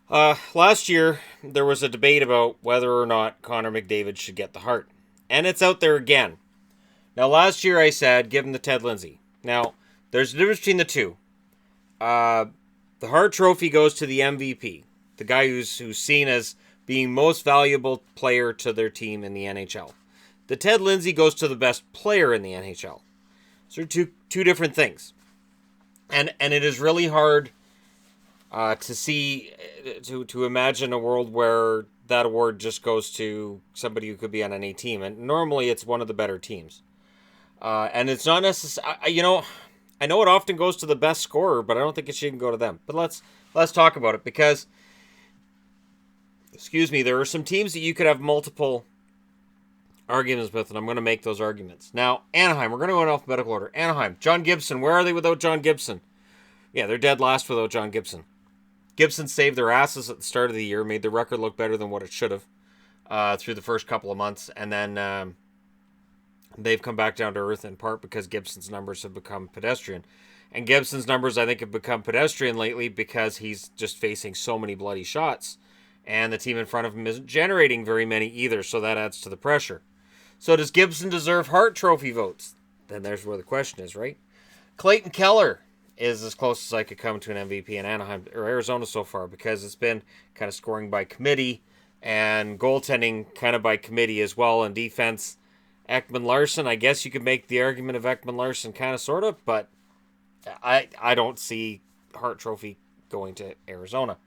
Last year, there was a debate about whether or not Connor McDavid should get the Hart. And it's out there again. Now, last year I said give him the Ted Lindsay. Now, there's a difference between the two. Uh, the Hart Trophy goes to the MVP, the guy who's seen as being most valuable player to their team in the NHL. The Ted Lindsay goes to the best player in the NHL. So they're two different things. And it is really hard to see to imagine a world where that award just goes to somebody who could be on any team, and normally it's one of the better teams. And it's not necessary. I know it often goes to the best scorer, but I don't think it should go to them. But let's talk about it because, excuse me, there are some teams that you could have multiple arguments with, and I'm going to make those arguments. Now, Anaheim, we're going to go in alphabetical order. Anaheim, John Gibson, where are they without John Gibson? Yeah, they're dead last without John Gibson. Gibson saved their asses at the start of the year, made the record look better than what it should have through the first couple of months, and then they've come back down to earth in part because Gibson's numbers have become pedestrian. And Gibson's numbers, I think, have become pedestrian lately because he's just facing so many bloody shots, and the team in front of him isn't generating very many either, so that adds to the pressure. So does Gibson deserve Hart Trophy votes? Then there's where the question is, right? Clayton Keller is as close as I could come to an MVP in Anaheim or Arizona so far because it's been kind of scoring by committee and goaltending kind of by committee as well, and defense. Ekman Larson, I guess you could make the argument of Ekman Larson kind of sort of, but I don't see Hart Trophy going to Arizona.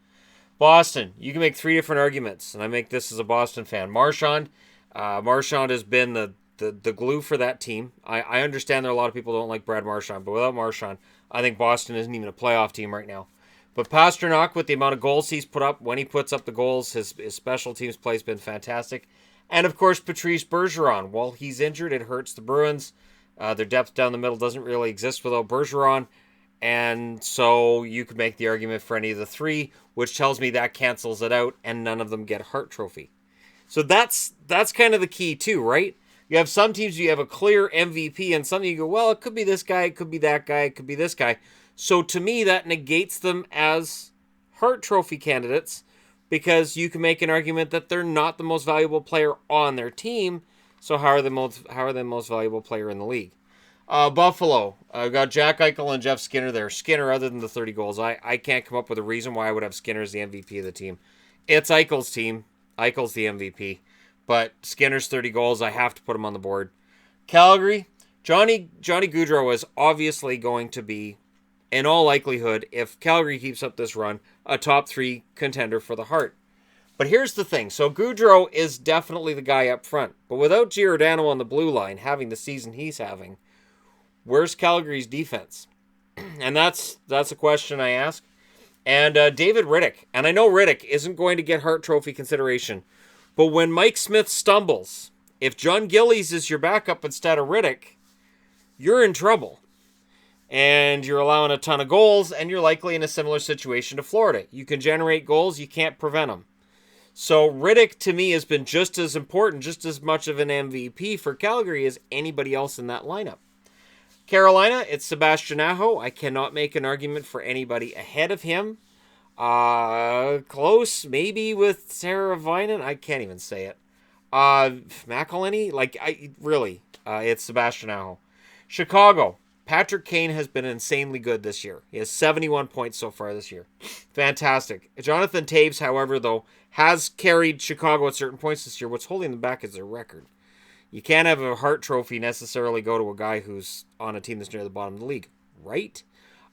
Boston, you can make three different arguments, and I make this as a Boston fan. Marchand has been the glue for that team. I understand that a lot of people don't like Brad Marchand, but without Marchand, I think Boston isn't even a playoff team right now. But Pasternak, with the amount of goals he's put up, when he puts up the goals, his special teams play has been fantastic. And, of course, Patrice Bergeron. While he's injured, it hurts the Bruins. Their depth down the middle doesn't really exist without Bergeron. And so you could make the argument for any of the three, which tells me that cancels it out, and none of them get a Hart Trophy. So that's kind of the key, too, right? You have some teams you have a clear MVP, and some you go, well, it could be this guy, it could be that guy, it could be this guy. So to me, that negates them as Hart Trophy candidates because you can make an argument that they're not the most valuable player on their team. So how are they the most valuable player in the league? Buffalo. I've got Jack Eichel and Jeff Skinner there. Skinner, other than the 30 goals, I can't come up with a reason why I would have Skinner as the MVP of the team. It's Eichel's team. Eichel's the MVP. But Skinner's 30 goals, I have to put him on the board. Calgary, Johnny Gaudreau is obviously going to be, in all likelihood, if Calgary keeps up this run, a top 3 contender for the Hart. But here's the thing. So Gaudreau is definitely the guy up front. But without Giordano on the blue line having the season he's having, where's Calgary's defense? And that's a question I ask. And David Riddick. And I know Riddick isn't going to get Hart Trophy consideration. But when Mike Smith stumbles, if John Gillies is your backup instead of Riddick, you're in trouble. And you're allowing a ton of goals, and you're likely in a similar situation to Florida. You can generate goals, you can't prevent them. So Riddick, to me, has been just as important, just as much of an MVP for Calgary as anybody else in that lineup. Carolina, it's Sebastian Aho. I cannot make an argument for anybody ahead of him. Close, maybe with Sarah Vinen. I can't even say it. McElhinney, it's Sebastian Aho. Chicago, Patrick Kane has been insanely good this year. He has 71 points so far this year. Fantastic. Jonathan Taves, however, though, has carried Chicago at certain points this year. What's holding them back is their record. You can't have a Hart Trophy necessarily go to a guy who's on a team that's near the bottom of the league, right?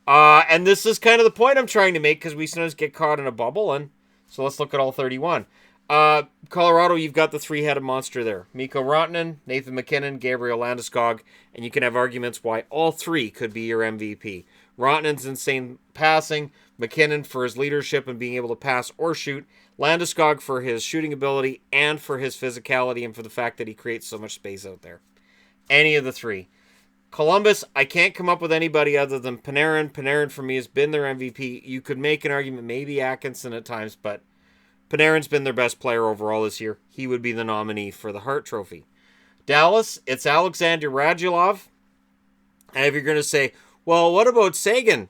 And this is kind of the point I'm trying to make because we sometimes get caught in a bubble, and so let's look at all 31. Colorado, you've got the three-headed monster there. Mikko Rantanen, Nathan McKinnon, Gabriel Landeskog, and you can have arguments why all three could be your MVP. Rantanen's insane passing, McKinnon for his leadership and being able to pass or shoot, Landeskog for his shooting ability and for his physicality and for the fact that he creates so much space out there. Any of the three. Columbus, I can't come up with anybody other than Panarin. Panarin, for me, has been their MVP. You could make an argument, maybe Atkinson at times, but Panarin's been their best player overall this year. He would be the nominee for the Hart Trophy. Dallas, it's Alexander Radulov. And if you're going to say, well, what about Sagan?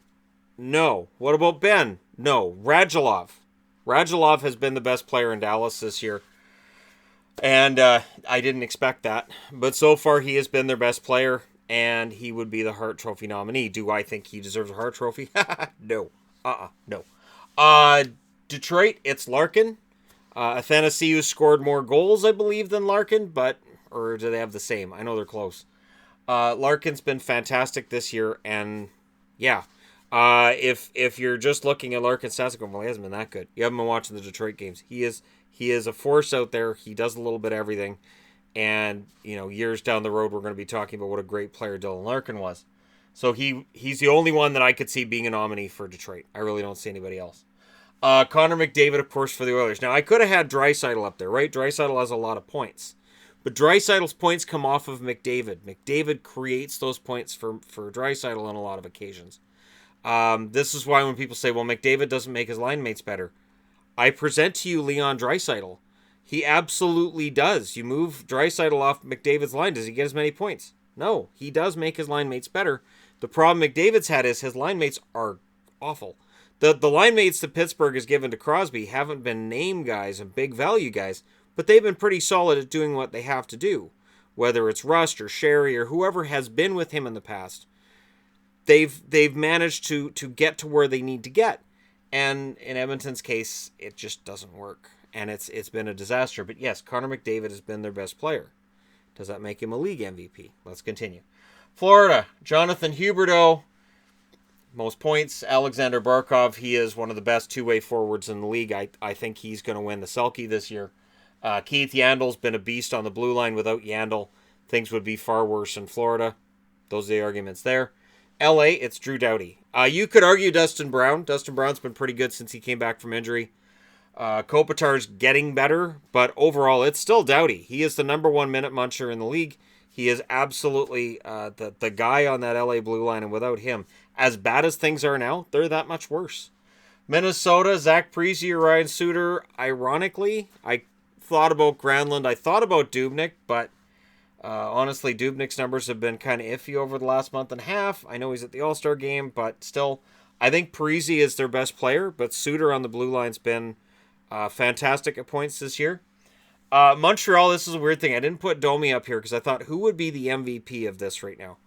No. What about Ben? No. Radulov. Radulov has been the best player in Dallas this year. And I didn't expect that. But so far, he has been their best player, and he would be the Hart Trophy nominee. Do I think he deserves a Hart Trophy? No. No. Detroit, it's Larkin. Athanasiou scored more goals, I believe, than Larkin, or do they have the same? I know they're close. Larkin's been fantastic this year, and yeah. If you're just looking at Larkin's stats, well, he hasn't been that good. You haven't been watching the Detroit games. He is a force out there. He does a little bit of everything. And, years down the road, we're going to be talking about what a great player Dylan Larkin was. So he's the only one that I could see being a nominee for Detroit. I really don't see anybody else. Connor McDavid, of course, for the Oilers. Now, I could have had Draisaitl up there, right? Draisaitl has a lot of points. But Draisaitl's points come off of McDavid. McDavid creates those points for Draisaitl on a lot of occasions. This is why when people say, well, McDavid doesn't make his line mates better. I present to you Leon Draisaitl. He absolutely does. You move Draisaitl off McDavid's line, does he get as many points? No, he does make his line mates better. The problem McDavid's had is his line mates are awful. The line mates that Pittsburgh has given to Crosby haven't been name guys and big value guys, but they've been pretty solid at doing what they have to do. Whether it's Rust or Sherry or whoever has been with him in the past, they've managed to get to where they need to get. And in Edmonton's case, it just doesn't work. And it's been a disaster. But yes, Connor McDavid has been their best player. Does that make him a league MVP? Let's continue. Florida, Jonathan Huberdeau. Most points. Alexander Barkov, he is one of the best two-way forwards in the league. I think he's going to win the Selke this year. Keith Yandel's been a beast on the blue line. Without Yandel, things would be far worse in Florida. Those are the arguments there. LA, it's Drew Doughty. You could argue Dustin Brown. Dustin Brown's been pretty good since he came back from injury. Kopitar's getting better, but overall, it's still Doughty. He is the number one minute muncher in the league. He is absolutely the guy on that LA blue line, and without him, as bad as things are now, they're that much worse. Minnesota, Zach Parise or Ryan Suter. Ironically, I thought about Granlund. I thought about Dubnyk, but honestly, Dubnyk's numbers have been kind of iffy over the last month and a half. I know he's at the All-Star game, but still, I think Parise is their best player, but Suter on the blue line's been fantastic at points this year. Montreal, this is a weird thing. I didn't put Domi up here because I thought, who would be the MVP of this right now?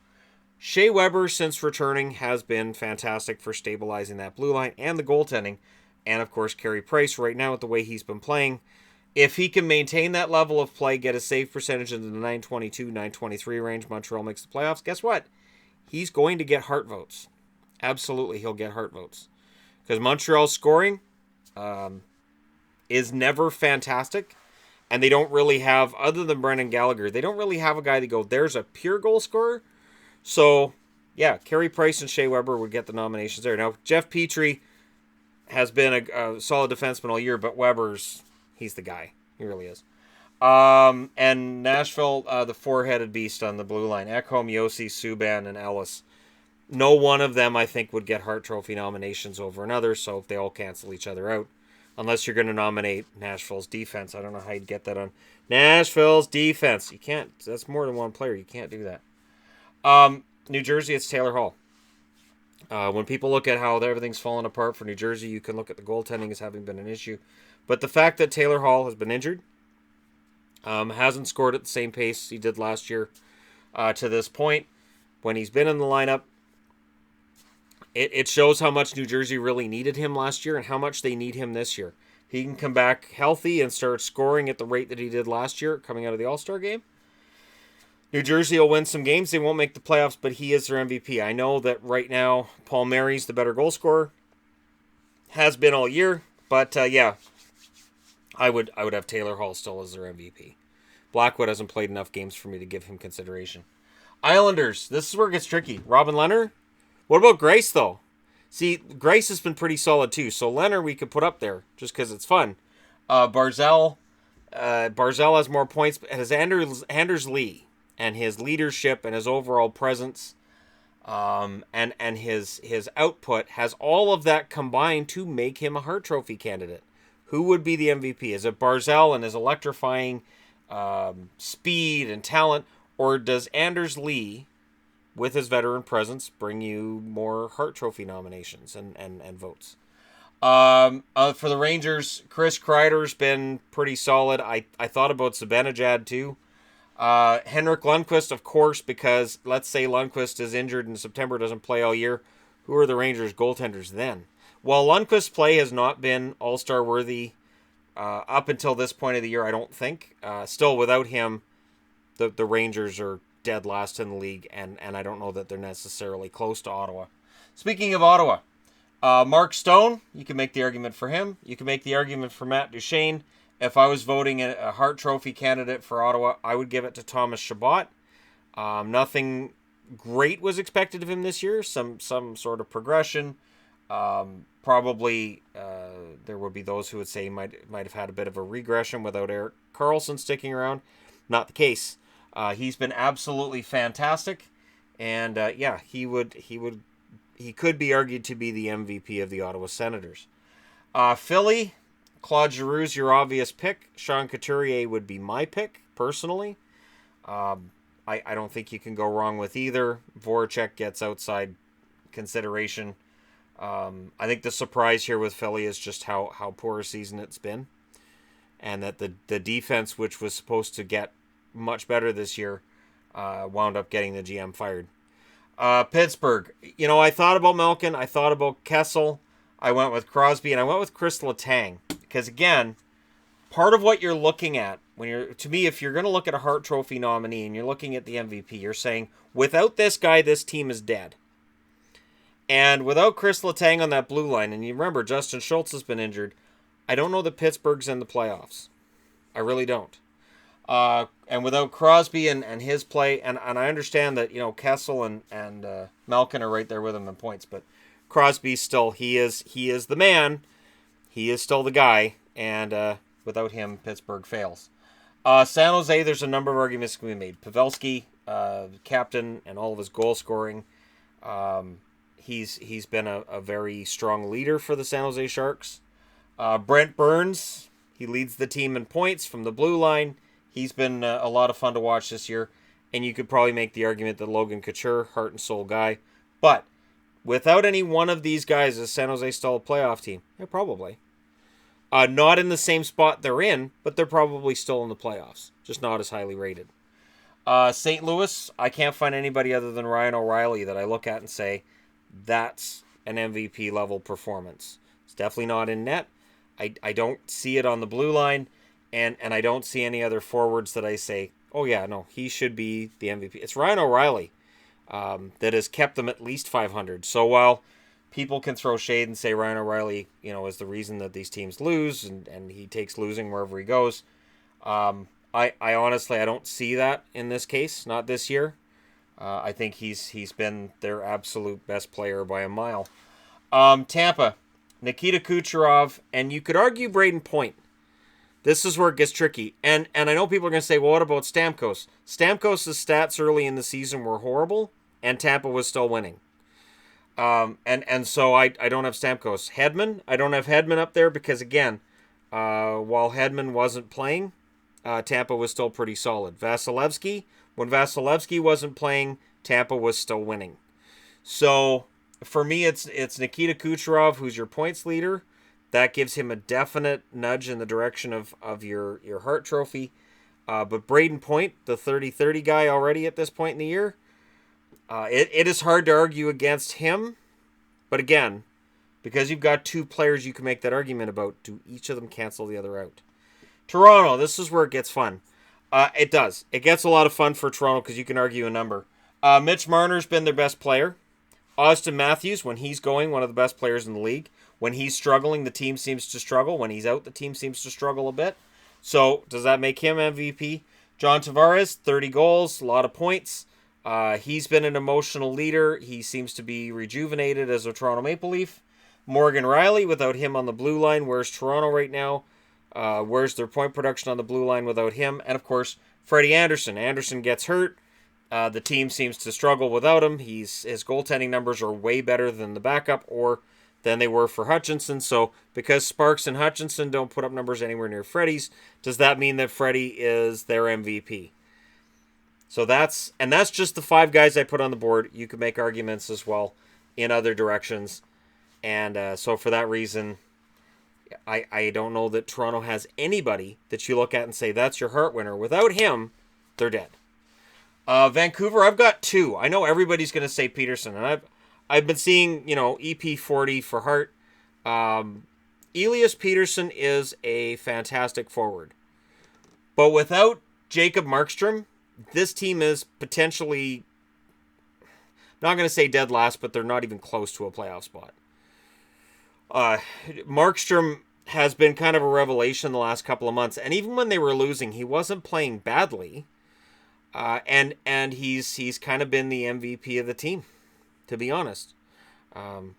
Shea Weber, since returning, has been fantastic for stabilizing that blue line and the goaltending. And, of course, Carey Price right now with the way he's been playing. If he can maintain that level of play, get a save percentage into the 922, 923 range, Montreal makes the playoffs. Guess what? He's going to get Hart votes. Absolutely, he'll get Hart votes. Because Montreal's scoring is never fantastic. And they don't really have, other than Brendan Gallagher, they don't really have a guy that go, there's a pure goal scorer. So, yeah, Carey Price and Shea Weber would get the nominations there. Now, Jeff Petrie has been a solid defenseman all year, but he's the guy. He really is. And Nashville, the four-headed beast on the blue line. Ekholm, Yossi, Subban, and Ellis. No one of them, I think, would get Hart Trophy nominations over another, so they all cancel each other out. Unless you're going to nominate Nashville's defense. I don't know how you'd get that on Nashville's defense. You can't. That's more than one player. You can't do that. New Jersey, it's Taylor Hall. When people look at how everything's fallen apart for New Jersey, you can look at the goaltending as having been an issue. But the fact that Taylor Hall has been injured, hasn't scored at the same pace he did last year to this point, when he's been in the lineup, it shows how much New Jersey really needed him last year and how much they need him this year. He can come back healthy and start scoring at the rate that he did last year coming out of the All-Star game. New Jersey will win some games. They won't make the playoffs, but he is their MVP. I know that right now Paul Mary's the better goal scorer. Has been all year. But, yeah, I would have Taylor Hall still as their MVP. Blackwood hasn't played enough games for me to give him consideration. Islanders, this is where it gets tricky. Robin Lehner? What about Grace, though? See, Grace has been pretty solid, too. So Lehner we could put up there just because it's fun. Barzal has more points. But has Anders Lee and his leadership and his overall presence and his output has all of that combined to make him a Hart Trophy candidate. Who would be the MVP? Is it Barzal and his electrifying speed and talent? Or does Anders Lee, with his veteran presence, bring you more Hart Trophy nominations and votes? For the Rangers, Chris Kreider's been pretty solid. I thought about Zibanejad too. Henrik Lundqvist, of course, because let's say Lundqvist is injured in September, doesn't play all year. Who are the Rangers goaltenders then? Well, Lundqvist's play has not been all-star worthy up until this point of the year, I don't think. Still, without him, the Rangers are dead last in the league, and I don't know that they're necessarily close to Ottawa. Speaking of Ottawa, Mark Stone, you can make the argument for him. You can make the argument for Matt Duchene. If I was voting a Hart Trophy candidate for Ottawa, I would give it to Thomas Chabot. Nothing great was expected of him this year. Some sort of progression. Probably there would be those who would say he might have had a bit of a regression without Erik Karlsson sticking around. Not the case. He's been absolutely fantastic, and he could be argued to be the MVP of the Ottawa Senators. Philly, Claude Giroux's your obvious pick. Sean Couturier would be my pick, personally. I don't think you can go wrong with either. Voracek gets outside consideration. I think the surprise here with Philly is just how poor a season it's been. And that the defense, which was supposed to get much better this year, wound up getting the GM fired. Pittsburgh, I thought about Malkin, I thought about Kessel, I went with Crosby, and I went with Chris Letang. Because again, part of what you're looking at, if you're going to look at a Hart Trophy nominee and you're looking at the MVP, you're saying, without this guy, this team is dead. And without Chris Letang on that blue line, and you remember, Justin Schultz has been injured, I don't know that Pittsburgh's in the playoffs. I really don't. And without Crosby and his play, and I understand that, Kessel and Malkin are right there with him in points, but Crosby still, he is the man. He is still the guy, and without him, Pittsburgh fails. San Jose, there's a number of arguments can be made. Pavelski, captain, and all of his goal scoring. He's been a very strong leader for the San Jose Sharks. Brent Burns, he leads the team in points from the blue line. He's been a lot of fun to watch this year, and you could probably make the argument that Logan Couture, heart and soul guy. But without any one of these guys, is San Jose still a playoff team? Yeah, probably. Not in the same spot they're in, but they're probably still in the playoffs, just not as highly rated. St. Louis, I can't find anybody other than Ryan O'Reilly that I look at and say, that's an MVP level performance. It's definitely not in net. I don't see it on the blue line, and I don't see any other forwards that I say, oh yeah, no, he should be the MVP. It's Ryan O'Reilly that has kept them at least 500. So while people can throw shade and say Ryan O'Reilly, is the reason that these teams lose, and he takes losing wherever he goes, I honestly, I don't see that in this case, not this year. I think he's been their absolute best player by a mile. Tampa, Nikita Kucherov, and you could argue Braden Point. This is where it gets tricky. And I know people are going to say, well, what about Stamkos? Stamkos' stats early in the season were horrible, and Tampa was still winning. And so I don't have Stamkos. Hedman, I don't have Hedman up there because, again, while Hedman wasn't playing, Tampa was still pretty solid. Vasilevsky, when Vasilevsky wasn't playing, Tampa was still winning. So for me, it's Nikita Kucherov, who's your points leader. That gives him a definite nudge in the direction of your Hart Trophy. But Braden Point, the 30-30 guy already at this point in the year, it is hard to argue against him. But again, because you've got two players you can make that argument about, do each of them cancel the other out? Toronto, this is where it gets fun. It does. It gets a lot of fun for Toronto because you can argue a number. Mitch Marner's been their best player. Austin Matthews, when he's going, one of the best players in the league. When he's struggling, the team seems to struggle. When he's out, the team seems to struggle a bit. So, does that make him MVP? John Tavares, 30 goals, a lot of points. He's been an emotional leader. He seems to be rejuvenated as a Toronto Maple Leaf. Morgan Riley, without him on the blue line, where's Toronto right now? Where's their point production on the blue line without him? And, of course, Freddie Anderson. Anderson gets hurt. The team seems to struggle without him. His goaltending numbers are way better than the backup or than they were for Hutchinson. So because Sparks and Hutchinson don't put up numbers anywhere near Freddie's, does that mean that Freddie is their MVP? So that's just the five guys I put on the board. You could make arguments as well in other directions. And so for that reason, I don't know that Toronto has anybody that you look at and say, that's your Hart winner. Without him, they're dead. Vancouver, I've got two. I know everybody's going to say Peterson, and I've been seeing, EP40 for Hart. Elias Peterson is a fantastic forward. But without Jacob Markstrom, this team is potentially, not going to say dead last, but they're not even close to a playoff spot. Markstrom has been kind of a revelation the last couple of months, and even when they were losing, he wasn't playing badly. And he's kind of been the MVP of the team, to be honest.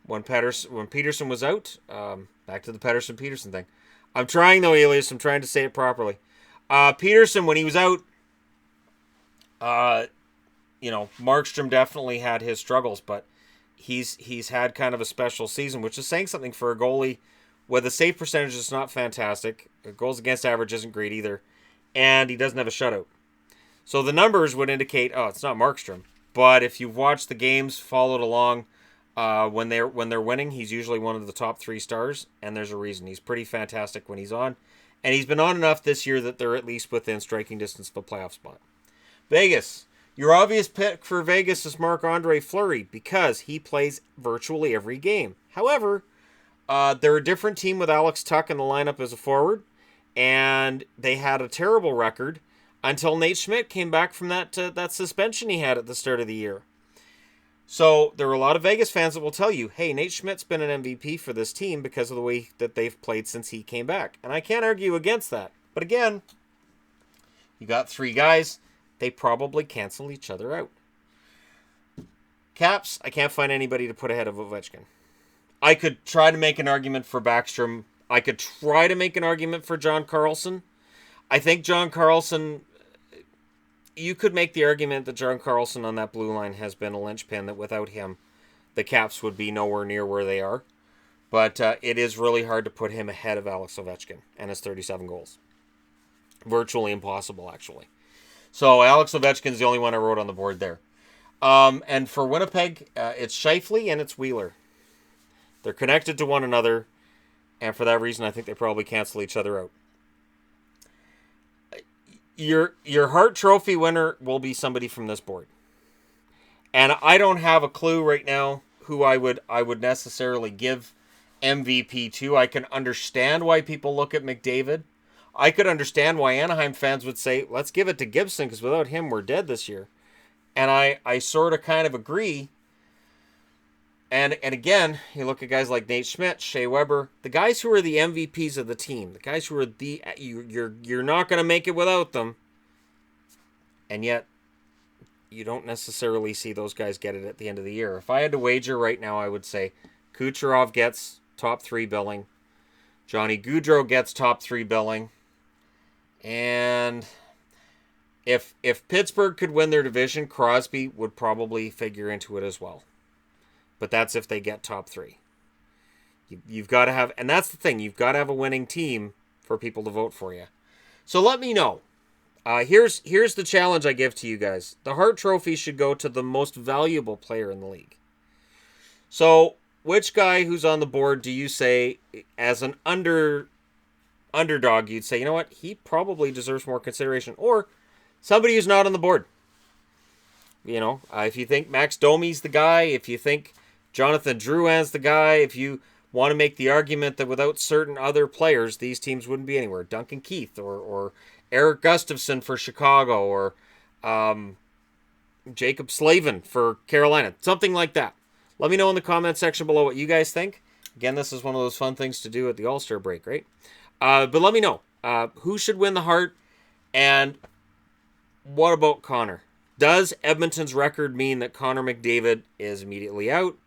When Peterson was out, back to the Peterson thing. I'm trying though, Elias. I'm trying to say it properly. Peterson, when he was out, Markstrom definitely had his struggles, but he's had kind of a special season, which is saying something for a goalie with a save percentage that's not fantastic. Goals against average isn't great either, and he doesn't have a shutout. So the numbers would indicate, it's not Markstrom. But if you've watched the games, followed along, when they're winning, he's usually one of the top 3 stars, and there's a reason. He's pretty fantastic when he's on, and he's been on enough this year that they're at least within striking distance of a playoff spot. Vegas. Your obvious pick for Vegas is Marc-Andre Fleury because he plays virtually every game. However, they're a different team with Alex Tuch in the lineup as a forward, and they had a terrible record until Nate Schmidt came back from that suspension he had at the start of the year. So there are a lot of Vegas fans that will tell you, hey, Nate Schmidt's been an MVP for this team because of the way that they've played since he came back. And I can't argue against that. But again, you got 3 guys. They probably cancel each other out. Caps, I can't find anybody to put ahead of Ovechkin. I could try to make an argument for Backstrom. I could try to make an argument for John Carlson. I think John Carlson, you could make the argument that John Carlson on that blue line has been a linchpin, that without him, the Caps would be nowhere near where they are. But it is really hard to put him ahead of Alex Ovechkin and his 37 goals. Virtually impossible, actually. So Alex Ovechkin's the only one I wrote on the board there. And for Winnipeg, it's Scheifele and it's Wheeler. They're connected to one another, and for that reason, I think they probably cancel each other out. Your Hart Trophy winner will be somebody from this board. And I don't have a clue right now who I would necessarily give MVP to. I can understand why people look at McDavid. I could understand why Anaheim fans would say, let's give it to Gibson, because without him, we're dead this year. And I sort of kind of agree. And again, you look at guys like Nate Schmidt, Shea Weber, the guys who are the MVPs of the team, the guys who are you're not going to make it without them. And yet, you don't necessarily see those guys get it at the end of the year. If I had to wager right now, I would say Kucherov gets top 3 billing. Johnny Gaudreau gets top 3 billing. And if Pittsburgh could win their division, Crosby would probably figure into it as well. But that's if they get top 3. You've got to have, and that's the thing, you've got to have a winning team for people to vote for you. So let me know. Here's the challenge I give to you guys. The Hart Trophy should go to the most valuable player in the league. So which guy who's on the board do you say, as an underdog, you'd say, you know what, he probably deserves more consideration? Or somebody who's not on the board. If you think Max Domi's the guy, if you think Jonathan Drouin's the guy, if you want to make the argument that without certain other players, these teams wouldn't be anywhere. Duncan Keith or Eric Gustafson for Chicago or Jacob Slavin for Carolina. Something like that. Let me know in the comment section below what you guys think. Again, this is one of those fun things to do at the All-Star break, right? But let me know. Who should win the Hart? And what about Connor? Does Edmonton's record mean that Connor McDavid is immediately out?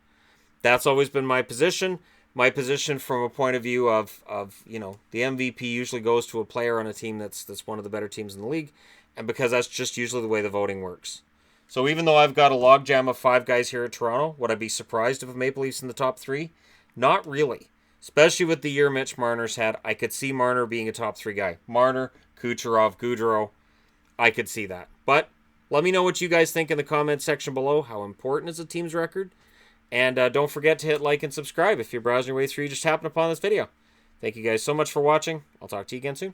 That's always been my position. My position from a point of view of the MVP usually goes to a player on a team that's one of the better teams in the league, and because that's just usually the way the voting works. So even though I've got a logjam of 5 guys here at Toronto, would I be surprised if Maple Leafs in the top 3? Not really. Especially with the year Mitch Marner's had, I could see Marner being a top 3 guy. Marner, Kucherov, Gaudreau, I could see that. But let me know what you guys think in the comment section below. How important is a team's record? And don't forget to hit like and subscribe if you're browsing your way through, you just happen upon this video. Thank you guys so much for watching. I'll talk to you again soon.